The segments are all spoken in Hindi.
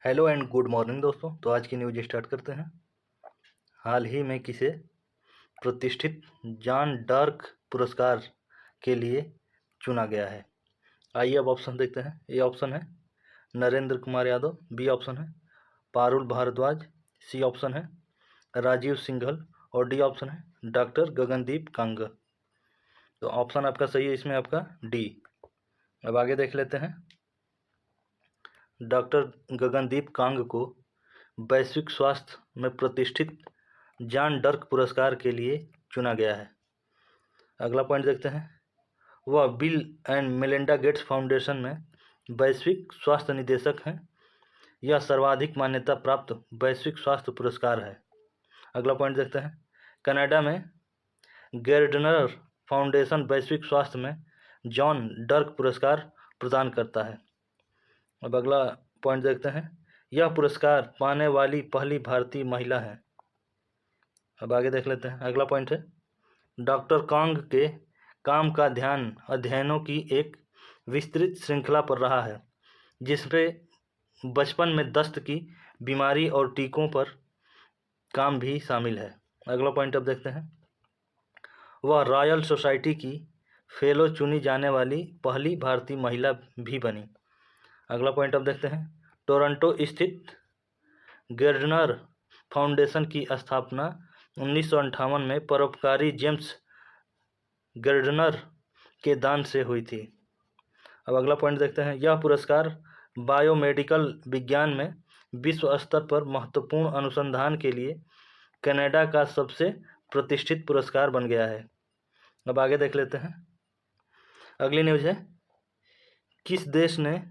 हेलो एंड गुड मॉर्निंग दोस्तों। तो आज की न्यूज स्टार्ट करते हैं। हाल ही में किसे प्रतिष्ठित जॉन डार्क पुरस्कार के लिए चुना गया है? आइए अब ऑप्शन देखते हैं। ए ऑप्शन है नरेंद्र कुमार यादव, बी ऑप्शन है पारुल भारद्वाज, सी ऑप्शन है राजीव सिंघल और डी ऑप्शन है डॉक्टर गगनदीप कांग। तो ऑप्शन आपका सही है इसमें आपका डी। अब आगे देख लेते हैं। डॉक्टर गगनदीप कांग को वैश्विक स्वास्थ्य में प्रतिष्ठित जॉन डर्क पुरस्कार के लिए चुना गया है। अगला पॉइंट देखते हैं। वह bill and Melinda Gates foundation में वैश्विक स्वास्थ्य निदेशक हैं। यह सर्वाधिक मान्यता प्राप्त वैश्विक स्वास्थ्य पुरस्कार है। अगला पॉइंट देखते हैं। कनाडा में गेर्डनर फाउंडेशन वैश्विक स्वास्थ्य में जॉन डर्क पुरस्कार प्रदान करता है। अब अगला पॉइंट देखते हैं। यह पुरस्कार पाने वाली पहली भारतीय महिला है। अब आगे देख लेते हैं। अगला पॉइंट है डॉक्टर कांग के काम का ध्यान अध्ययनों की एक विस्तृत श्रृंखला पर रहा है, जिसमें बचपन में दस्त की बीमारी और टीकों पर काम भी शामिल है। अगला पॉइंट अब देखते हैं। वह रॉयल सोसाइटी की फेलो चुनी जाने वाली पहली भारतीय महिला भी बनी। अगला पॉइंट अब देखते हैं। टोरंटो स्थित गेर्डनर फाउंडेशन की स्थापना 1958 में परोपकारी जेम्स गेर्डनर के दान से हुई थी। अब अगला पॉइंट देखते हैं। यह पुरस्कार बायोमेडिकल विज्ञान में विश्व स्तर पर महत्वपूर्ण अनुसंधान के लिए कनाडा का सबसे प्रतिष्ठित पुरस्कार बन गया है। अब आगे देख लेते हैं। अगली न्यूज है किस देश ने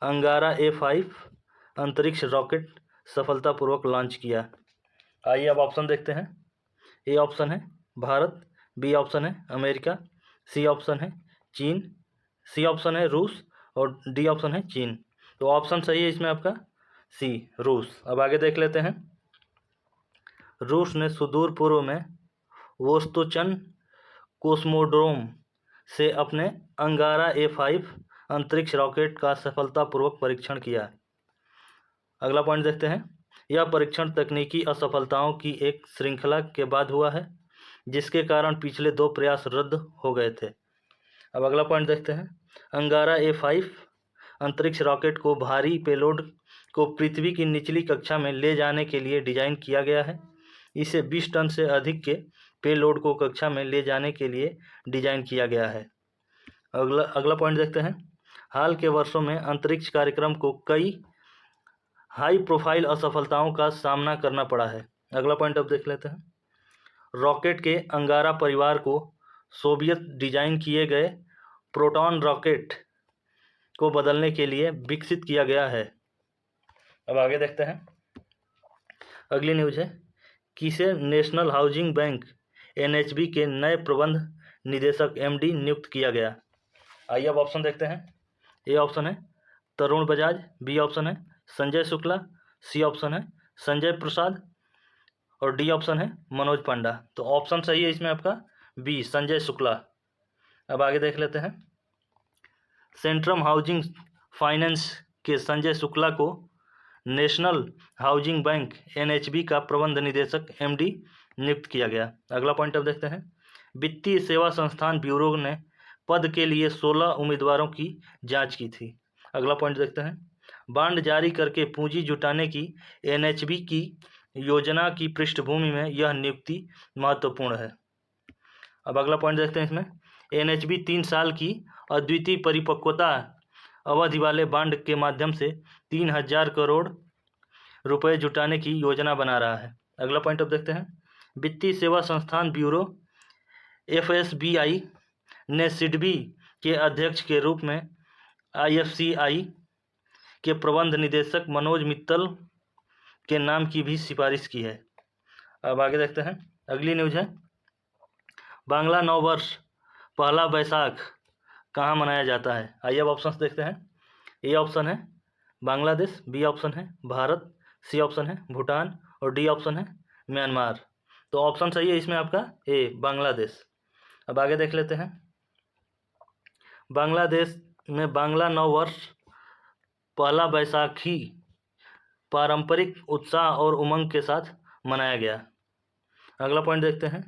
अंगारा A5 अंतरिक्ष रॉकेट सफलतापूर्वक लॉन्च किया? आइए अब ऑप्शन देखते हैं। ए ऑप्शन है भारत, बी ऑप्शन है अमेरिका, सी ऑप्शन है चीन, सी ऑप्शन है रूस और डी ऑप्शन है चीन। तो ऑप्शन सही है इसमें आपका सी, रूस। अब आगे देख लेते हैं। रूस ने सुदूर पूर्व में वोस्तोचन कोस्मोड्रोम से अपने अंगारा A5 अंतरिक्ष रॉकेट का सफलतापूर्वक परीक्षण किया। अगला पॉइंट देखते हैं। यह परीक्षण तकनीकी असफलताओं की एक श्रृंखला के बाद हुआ है, जिसके कारण पिछले 2 प्रयास रद्द हो गए थे। अब अगला पॉइंट देखते हैं। अंगारा A5 अंतरिक्ष रॉकेट को भारी पेलोड को पृथ्वी की निचली कक्षा में ले जाने के लिए डिजाइन किया गया है। इसे 20 टन से अधिक के पेलोड को कक्षा में ले जाने के लिए डिजाइन किया गया है। अगला पॉइंट देखते हैं। हाल के वर्षों में अंतरिक्ष कार्यक्रम को कई हाई प्रोफाइल असफलताओं का सामना करना पड़ा है। अगला पॉइंट अब देख लेते हैं। रॉकेट के अंगारा परिवार को सोवियत डिजाइन किए गए प्रोटॉन रॉकेट को बदलने के लिए विकसित किया गया है। अब आगे देखते हैं। अगली न्यूज है किसे नेशनल हाउसिंग बैंक NHB के नए प्रबंध निदेशक MD नियुक्त किया गया? आइए अब ऑप्शन देखते हैं। ए ऑप्शन है तरुण बजाज, बी ऑप्शन है संजय शुक्ला, सी ऑप्शन है संजय प्रसाद और डी ऑप्शन है मनोज पांडा। तो ऑप्शन सही है इसमें आपका बी, संजय शुक्ला। अब आगे देख लेते हैं। सेंट्रम हाउसिंग फाइनेंस के संजय शुक्ला को नेशनल हाउसिंग बैंक NHB का प्रबंध निदेशक MD नियुक्त किया गया। अगला पॉइंट अब देखते हैं। वित्तीय सेवा संस्थान ब्यूरो ने पद के लिए 16 उम्मीदवारों की जांच की थी। अगला पॉइंट देखते हैं। बांड जारी करके पूंजी जुटाने की NHB की योजना की पृष्ठभूमि में यह नियुक्ति महत्वपूर्ण है। अब अगला पॉइंट देखते हैं। इसमें NHB 3 साल की अद्वितीय परिपक्वता अवधि वाले बांड के माध्यम से 3000 करोड़ रुपए जुटाने की योजना बना रहा है। अगला पॉइंट अब देखते हैं। वित्तीय सेवा संस्थान ब्यूरो FSBI ने सिडबी के अध्यक्ष के रूप में IFCI के प्रबंध निदेशक मनोज मित्तल के नाम की भी सिफारिश की है। अब आगे देखते हैं। अगली न्यूज है बांग्ला नव वर्ष पहला बैसाख कहाँ मनाया जाता है? आइए अब ऑप्शंस देखते हैं। ए ऑप्शन है बांग्लादेश, बी ऑप्शन है भारत, सी ऑप्शन है भूटान और डी ऑप्शन है म्यांमार। तो ऑप्शन सही है इसमें आपका ए, बांग्लादेश। अब आगे देख लेते हैं। बांग्लादेश में बांग्ला नव वर्ष पहला बैसाखी पारंपरिक उत्साह और उमंग के साथ मनाया गया। अगला पॉइंट देखते हैं।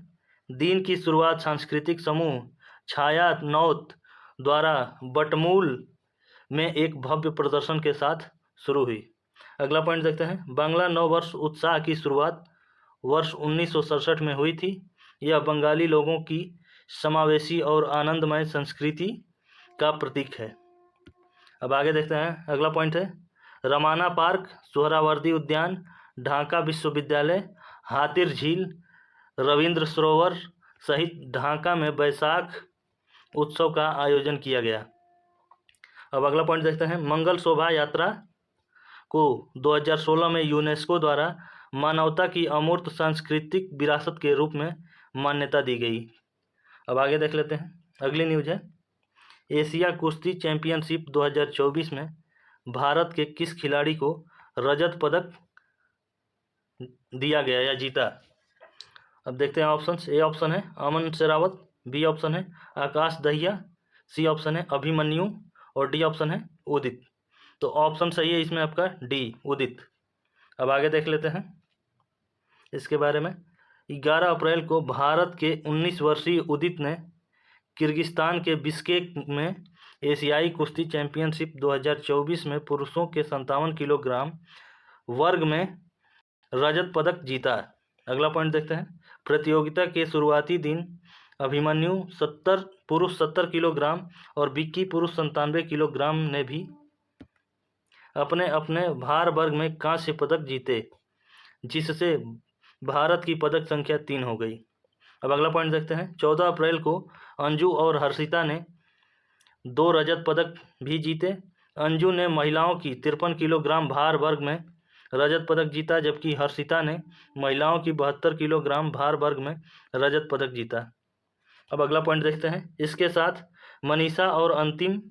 दिन की शुरुआत सांस्कृतिक समूह छाया नौत द्वारा बटमूल में एक भव्य प्रदर्शन के साथ शुरू हुई। अगला पॉइंट देखते हैं। बांग्ला नव वर्ष उत्साह की शुरुआत वर्ष 1967 में हुई थी। यह बंगाली लोगों की समावेशी और आनंदमय संस्कृति का प्रतीक है। अब आगे देखते हैं। अगला पॉइंट है रमाना पार्क, सोहरावर्दी उद्यान, ढाका विश्वविद्यालय, हाथिर झील, रविंद्र सरोवर सहित ढाका में बैसाख उत्सव का आयोजन किया गया। अब अगला पॉइंट देखते हैं। मंगल शोभा यात्रा को 2016 में यूनेस्को द्वारा मानवता की अमूर्त सांस्कृतिक विरासत के रूप में मान्यता दी गई। अब आगे देख लेते हैं। अगली न्यूज है एशिया कुश्ती चैंपियनशिप 2024 में भारत के किस खिलाड़ी को रजत पदक दिया गया या जीता। अब देखते हैं ऑप्शंस। ए ऑप्शन है अमन शेरावत, बी ऑप्शन है आकाश दहिया, सी ऑप्शन है अभिमन्यु और डी ऑप्शन है उदित। तो ऑप्शन सही है इसमें आपका डी उदित। अब आगे देख लेते हैं इसके बारे में। 11 अप्रैल को भारत के 19 वर्षीय उदित ने किर्गिस्तान के बिश्केक में एशियाई कुश्ती चैंपियनशिप 2024 में पुरुषों के 57 किलोग्राम वर्ग में रजत पदक जीता। अगला पॉइंट देखते हैं। प्रतियोगिता के शुरुआती दिन अभिमन्यु पुरुष 70 किलोग्राम और विक्की पुरुष 97 किलोग्राम ने भी अपने अपने भार वर्ग में कांस्य पदक जीते, जिससे भारत की पदक संख्या 3 हो गई। अब अगला पॉइंट देखते हैं। 14 अप्रैल को अंजू और हर्षिता ने 2 रजत पदक भी जीते। अंजू ने महिलाओं की 53 किलोग्राम भार वर्ग में रजत पदक जीता, जबकि हर्षिता ने महिलाओं की 72 किलोग्राम भार वर्ग में रजत पदक जीता। अब अगला पॉइंट देखते हैं। इसके साथ मनीषा और अंतिम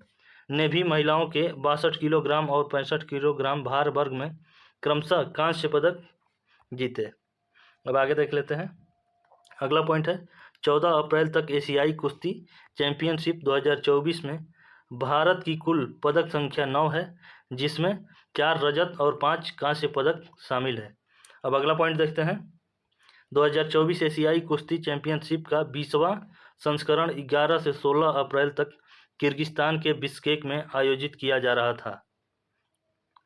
ने भी महिलाओं के 62 किलोग्राम और 65 किलोग्राम भार वर्ग में क्रमशः कांस्य पदक जीते। अब आगे देख लेते हैं। अगला पॉइंट है 14 अप्रैल तक एशियाई कुश्ती चैंपियनशिप 2024 में भारत की कुल पदक संख्या 9 है, जिसमें 4 रजत और 5 कांस्य पदक शामिल है। अब अगला पॉइंट देखते हैं। 2024 एशियाई कुश्ती चैंपियनशिप का 20वां संस्करण 11 से 16 अप्रैल तक किर्गिस्तान के बिश्केक में आयोजित किया जा रहा था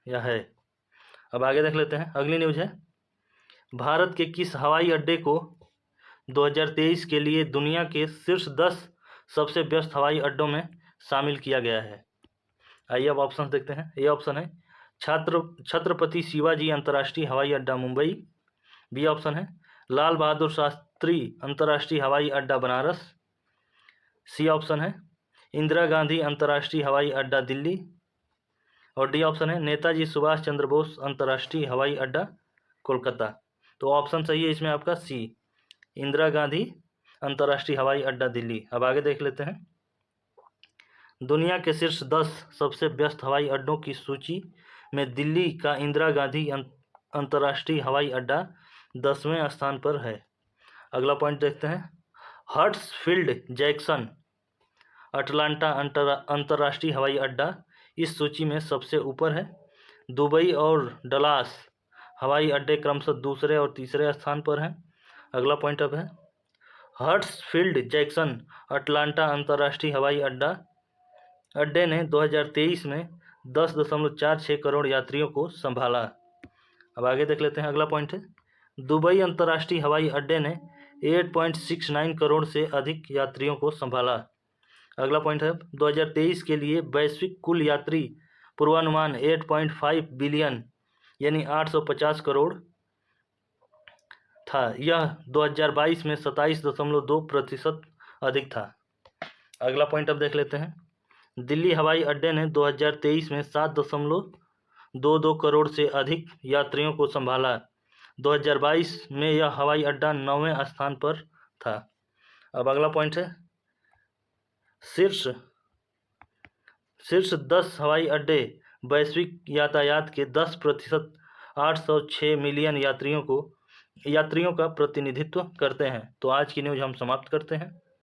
या है। अब आगे देख लेते हैं। अगली न्यूज है भारत के किस हवाई अड्डे को 2023 के लिए दुनिया के शीर्ष 10 सबसे व्यस्त हवाई अड्डों में शामिल किया गया है। आइए अब ऑप्शन देखते हैं। ए ऑप्शन है छत्रपति शिवाजी अंतर्राष्ट्रीय हवाई अड्डा मुंबई, बी ऑप्शन है लाल बहादुर शास्त्री अंतर्राष्ट्रीय हवाई अड्डा बनारस, सी ऑप्शन है इंदिरा गांधी अंतर्राष्ट्रीय हवाई अड्डा दिल्ली और डी ऑप्शन है नेताजी सुभाष चंद्र बोस अंतर्राष्ट्रीय हवाई अड्डा कोलकाता। तो ऑप्शन सही है इसमें आपका सी इंदिरा गांधी अंतर्राष्ट्रीय हवाई अड्डा दिल्ली। अब आगे देख लेते हैं। दुनिया के शीर्ष 10 सबसे व्यस्त हवाई अड्डों की सूची में दिल्ली का इंदिरा गांधी अंतर्राष्ट्रीय हवाई अड्डा 10वें स्थान पर है। अगला पॉइंट देखते हैं। हर्ट्सफील्ड जैक्सन अटलांटा अंतर्राष्ट्रीय हवाई अड्डा इस सूची में सबसे ऊपर है। दुबई और डलास हवाई अड्डे क्रमशः दूसरे और तीसरे स्थान पर हैं। अगला पॉइंट अब है हर्ट्सफील्ड जैक्सन अटलांटा अंतर्राष्ट्रीय हवाई अड्डे ने 2023 में 10.46 करोड़ यात्रियों को संभाला। अब आगे देख लेते हैं। अगला पॉइंट है दुबई अंतर्राष्ट्रीय हवाई अड्डे ने 8.69 करोड़ से अधिक यात्रियों को संभाला। अगला पॉइंट है 2023 के लिए वैश्विक कुल यात्री पूर्वानुमान 8.5 बिलियन यानी 850 करोड़ था। यह 2022 में 27.2% अधिक था। अगला पॉइंट अब देख लेते हैं। दिल्ली हवाई अड्डे ने 2023 में 7.22 करोड़ से अधिक यात्रियों को संभाला। 2022 में यह हवाई अड्डा 9वें स्थान पर था। अब अगला पॉइंट है शीर्ष 10 हवाई अड्डे वैश्विक यातायात के 10% 806 मिलियन यात्रियों का प्रतिनिधित्व करते हैं। तो आज की न्यूज़ हम समाप्त करते हैं।